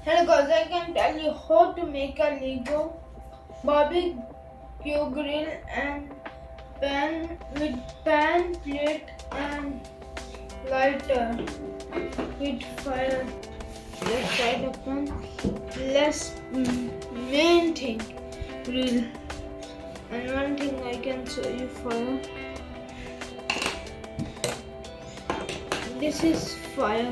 Hello guys, I can tell you how to make a Lego barbecue grill and pan with pan, plate and lighter with fire. Let's try the pan. Main thing grill, and one thing I can show you fire. This is fire.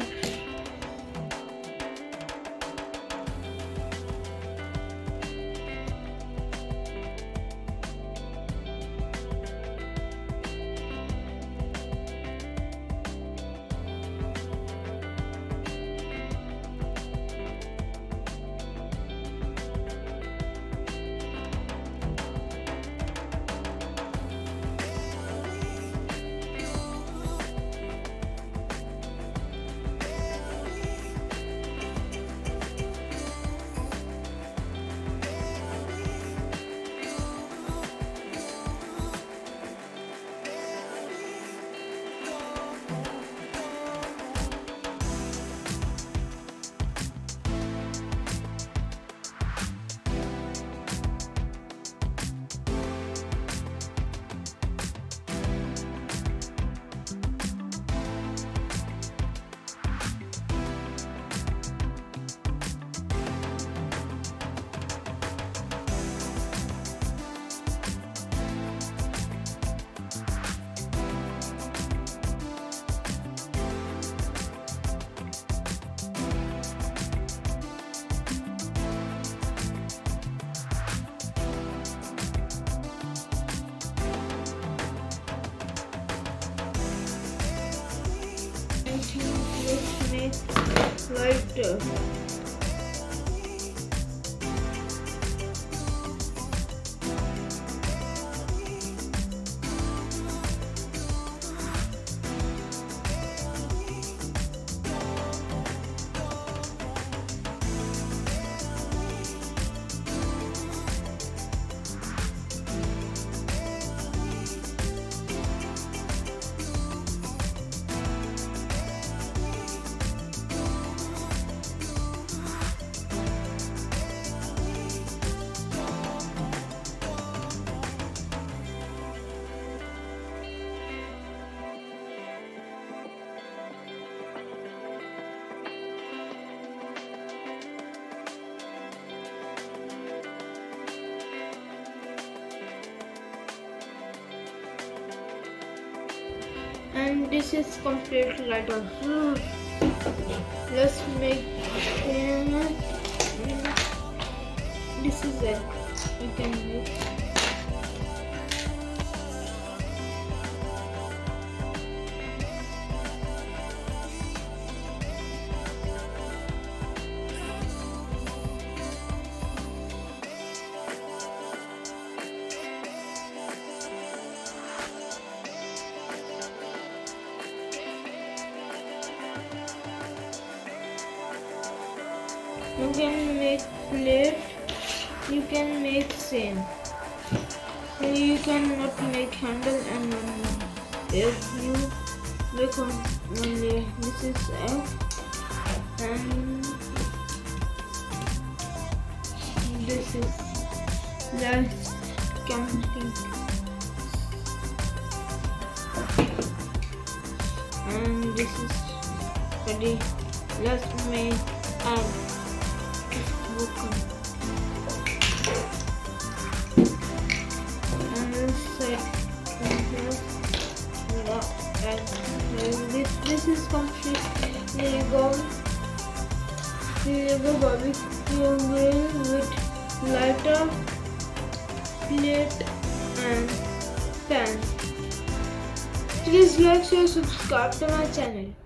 Let's make lighter. And this is complete lighter. Let's make this is it. You can make. You can make plate, you can make same. You cannot make handle and one more. If you make one layer, this is F and this is last counting. And this is ready. Let's make and this is complete Lego barbecue grill with lighter, plate and pan. Please like, share, subscribe to my channel.